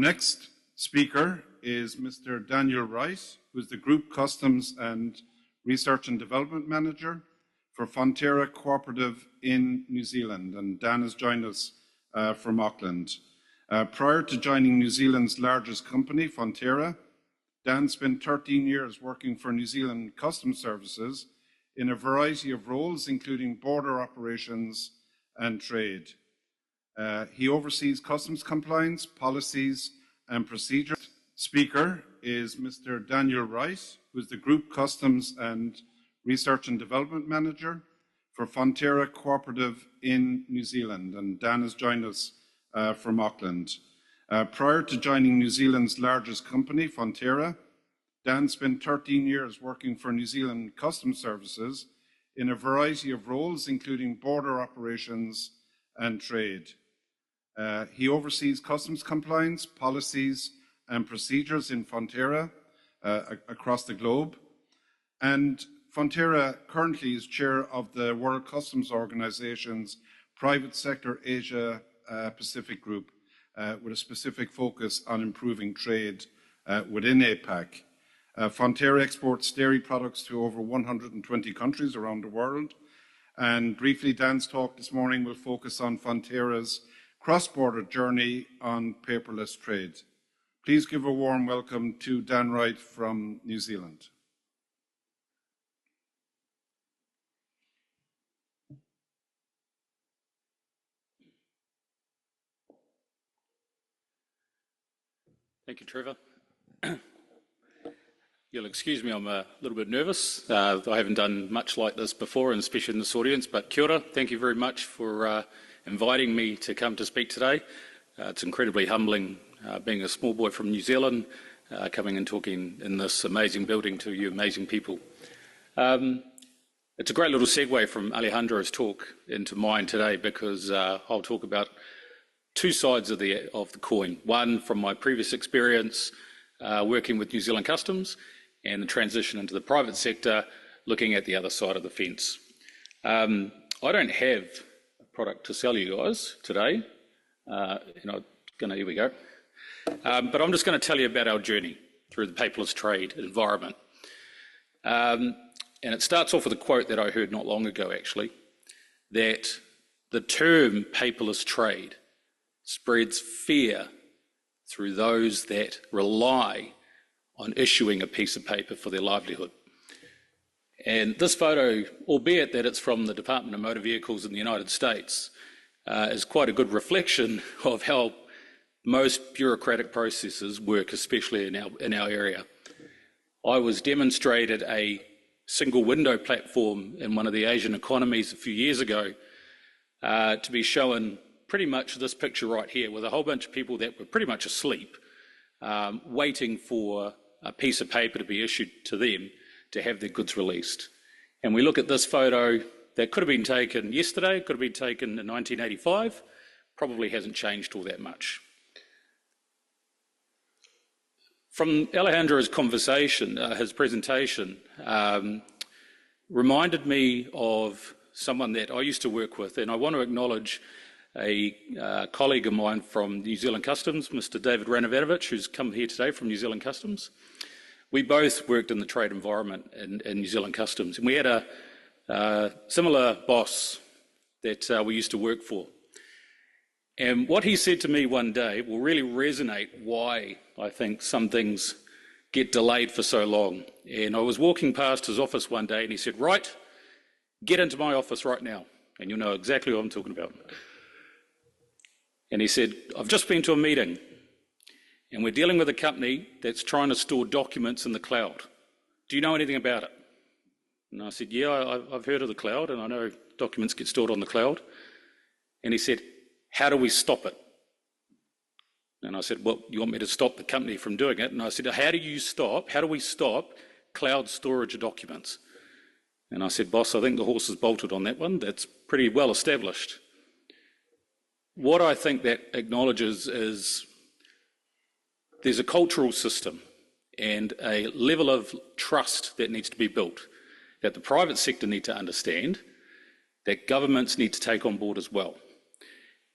next speaker is Mr. Daniel Wright, who is the Group Customs and Research and Development Manager for Fronterra Cooperative in New Zealand. And Dan has joined us from Auckland. Prior to joining New Zealand's largest company, Fronterra, Dan spent 13 years working for New Zealand Customs Services in a variety of roles, including border operations and trade. He oversees customs compliance, policies, and procedures. Speaker is Mr. Daniel Wright, who is the Group Customs and Research and Development Manager for Fronterra Cooperative in New Zealand. And Dan has joined us from Auckland. Prior to joining New Zealand's largest company, Fronterra, Dan spent 13 years working for New Zealand Customs Services in a variety of roles, including border operations and trade. He oversees customs compliance, policies, and procedures in Fronterra across the globe. And Fronterra currently is chair of the World Customs Organization's Private Sector Asia Pacific Group, with a specific focus on improving trade within APAC. Fronterra exports dairy products to over 120 countries around the world. And briefly, Dan's talk this morning will focus on Fronterra's cross-border journey on paperless trade. Please give a warm welcome to Dan Wright from New Zealand. Thank you, Trevor. You'll excuse me, I'm a little bit nervous. I haven't done much like this before, and especially in this audience, but kia ora, thank you very much for inviting me to come to speak today. It's incredibly humbling being a small boy from New Zealand, coming and talking in this amazing building to you amazing people. It's a great little segue from Alejandro's talk into mine today, because I'll talk about two sides of the coin. One from my previous experience working with New Zealand Customs, and the transition into the private sector, looking at the other side of the fence. I don't have a product to sell you guys today. Here we go. But I'm just going to tell you about our journey through the paperless trade environment. And it starts off with a quote that I heard not long ago, actually, that the term paperless trade spreads fear through those that rely on issuing a piece of paper for their livelihood. And this photo, albeit that it's from the Department of Motor Vehicles in the United States, is quite a good reflection of how most bureaucratic processes work, especially in our area. I was demonstrated a single window platform in one of the Asian economies a few years ago to be shown pretty much this picture right here, with a whole bunch of people that were pretty much asleep, waiting for a piece of paper to be issued to them to have their goods released. And we look at this photo that could have been taken yesterday, could have been taken in 1985, probably hasn't changed all that much. From Alejandro's conversation, his presentation, reminded me of someone that I used to work with, and I want to acknowledge a colleague of mine from New Zealand Customs, Mr. David Ranovanovic, who's come here today from New Zealand Customs. We both worked in the trade environment in New Zealand Customs, and we had a similar boss that we used to work for. And what he said to me one day will really resonate why I think some things get delayed for so long. And I was walking past his office one day and he said, "Wright, get into my office right now." And you'll know exactly what I'm talking about. And he said, "I've just been to a meeting and we're dealing with a company that's trying to store documents in the cloud. Do you know anything about it?" And I said, "Yeah, I've heard of the cloud and I know documents get stored on the cloud." And he said, "How do we stop it?" And I said, "Well, you want me to stop the company from doing it?" And I said, how do we stop cloud storage of documents?" And I said, "Boss, I think the horse is bolted on that one. That's pretty well established." What I think that acknowledges is there's a cultural system and a level of trust that needs to be built, that the private sector need to understand, that governments need to take on board as well.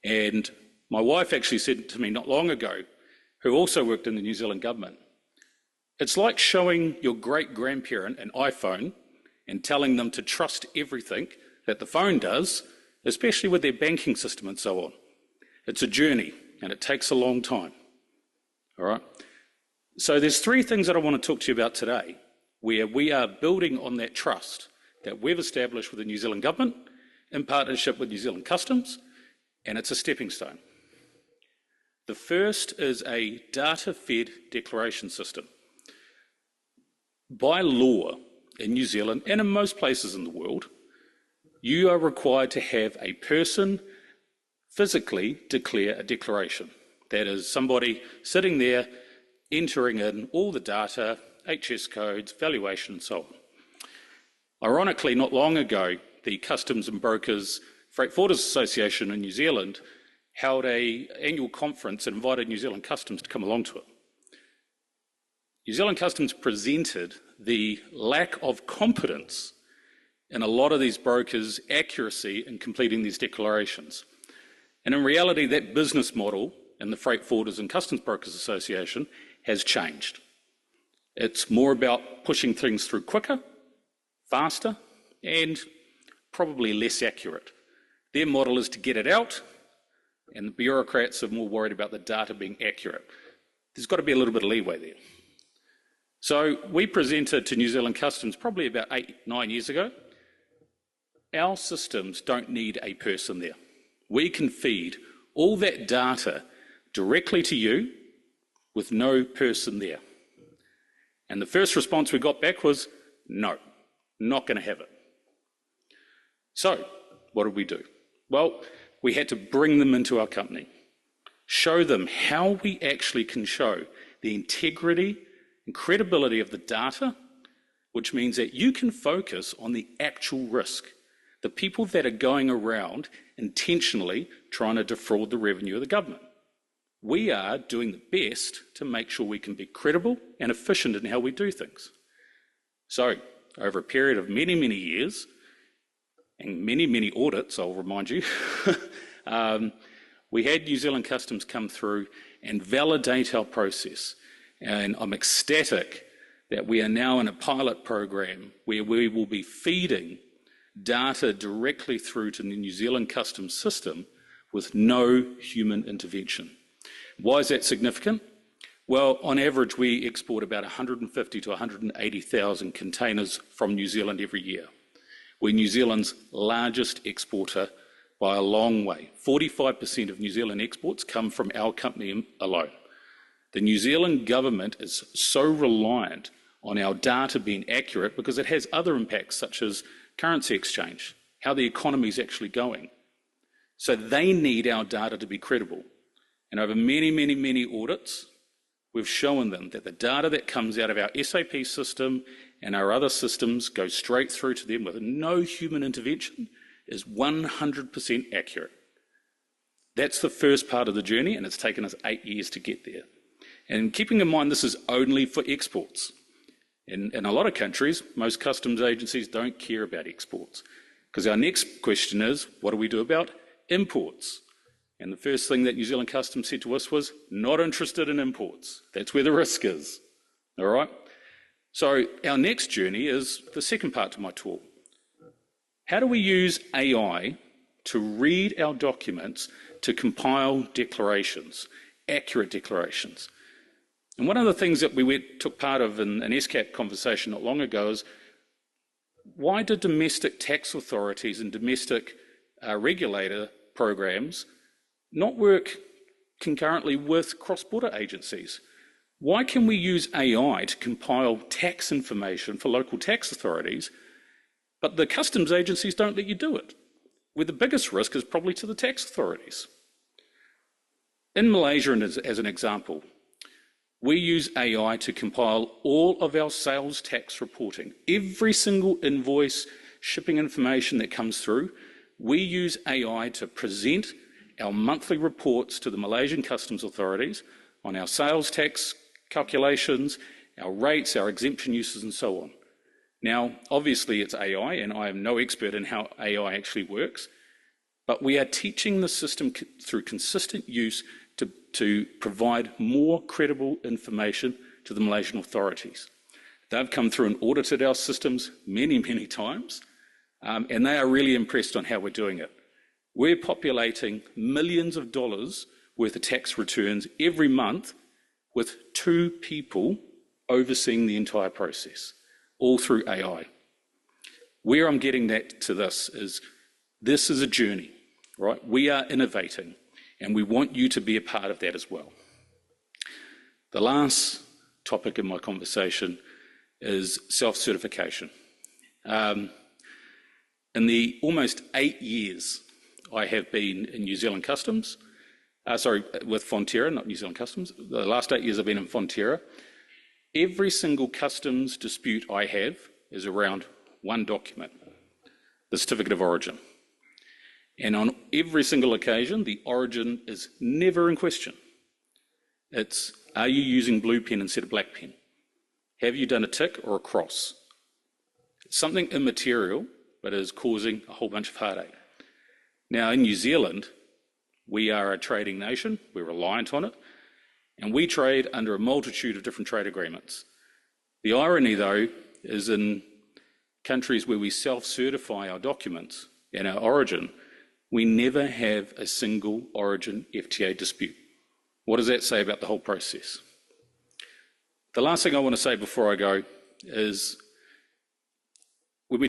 And my wife actually said to me not long ago, who also worked in the New Zealand government. It's like showing your great-grandparent an iPhone and telling them to trust everything that the phone does, especially with their banking system and so on. It's a journey, and it takes a long time. All right? So there's three things that I want to talk to you about today, where we are building on that trust that we've established with the New Zealand government in partnership with New Zealand Customs, and it's a stepping stone. The first is a data-fed declaration system. By law in New Zealand and in most places in the world, you are required to have a person physically declare a declaration. That is somebody sitting there entering in all the data, HS codes, valuation and so on. Ironically, not long ago, the Customs and Brokers Freight Forwarders Association in New Zealand held an annual conference and invited New Zealand Customs to come along to it. New Zealand Customs presented the lack of competence in a lot of these brokers' accuracy in completing these declarations. And in reality, that business model in the Freight Forwarders and Customs Brokers Association has changed. It's more about pushing things through quicker, faster, and probably less accurate. Their model is to get it out, and the bureaucrats are more worried about the data being accurate. There's got to be a little bit of leeway there. So we presented to New Zealand Customs probably about 8-9 years ago. Our systems don't need a person there. We can feed all that data directly to you with no person there. And the first response we got back was, no, not going to have it. So what did we do? Well, we had to bring them into our company, show them how we actually can show the integrity and credibility of the data, which means that you can focus on the actual risk, the people that are going around intentionally trying to defraud the revenue of the government. We are doing the best to make sure we can be credible and efficient in how we do things. So, over a period of many, many years, and many, many audits, I'll remind you, we had New Zealand Customs come through and validate our process. And I'm ecstatic that we are now in a pilot program where we will be feeding data directly through to the New Zealand Customs system with no human intervention. Why is that significant? Well, on average, we export about 150 to 180,000 containers from New Zealand every year. We're New Zealand's largest exporter by a long way. 45% of New Zealand exports come from our company alone. The New Zealand government is so reliant on our data being accurate because it has other impacts such as currency exchange, how the economy is actually going. So they need our data to be credible. And over many, many, many audits, we've shown them that the data that comes out of our SAP system and our other systems goes straight through to them with no human intervention is 100% accurate. That's the first part of the journey, and it's taken us 8 years to get there. And keeping in mind this is only for exports. In a lot of countries, most customs agencies don't care about exports because our next question is, what do we do about imports? And the first thing that New Zealand Customs said to us was, not interested in imports. That's where the risk is. All right? So our next journey is the second part to my talk. How do we use AI to read our documents to compile declarations, accurate declarations? And one of the things that we took part of in an ESCAP conversation not long ago is, why do domestic tax authorities and domestic regulator programs not work concurrently with cross-border agencies? Why can we use AI to compile tax information for local tax authorities, but the customs agencies don't let you do it, where the biggest risk is probably to the tax authorities? In Malaysia, as an example, we use AI to compile all of our sales tax reporting. Every single invoice, shipping information that comes through, we use AI to present our monthly reports to the Malaysian customs authorities on our sales tax calculations, our rates, our exemption uses, and so on. Now, obviously it's AI, and I am no expert in how AI actually works, but we are teaching the system through consistent use to provide more credible information to the Malaysian authorities. They've come through and audited our systems many, many times, and they are really impressed on how we're doing it. We're populating millions of dollars worth of tax returns every month with 2 people overseeing the entire process, all through AI. Where I'm getting that to this is a journey, right? We are innovating, and we want you to be a part of that as well. The last topic in my conversation is self-certification. In the almost 8 years I have been in New Zealand Customs, with Fronterra, not New Zealand Customs, the last 8 years I've been in Fronterra, every single customs dispute I have is around one document, the Certificate of Origin. And on every single occasion, the origin is never in question. It's, are you using blue pen instead of black pen? Have you done a tick or a cross? It's something immaterial, but is causing a whole bunch of heartache. Now, in New Zealand, we are a trading nation, we're reliant on it, and we trade under a multitude of different trade agreements. The irony, though, is in countries where we self-certify our documents and our origin, we never have a single origin FTA dispute. What does that say about the whole process? The last thing I want to say before I go is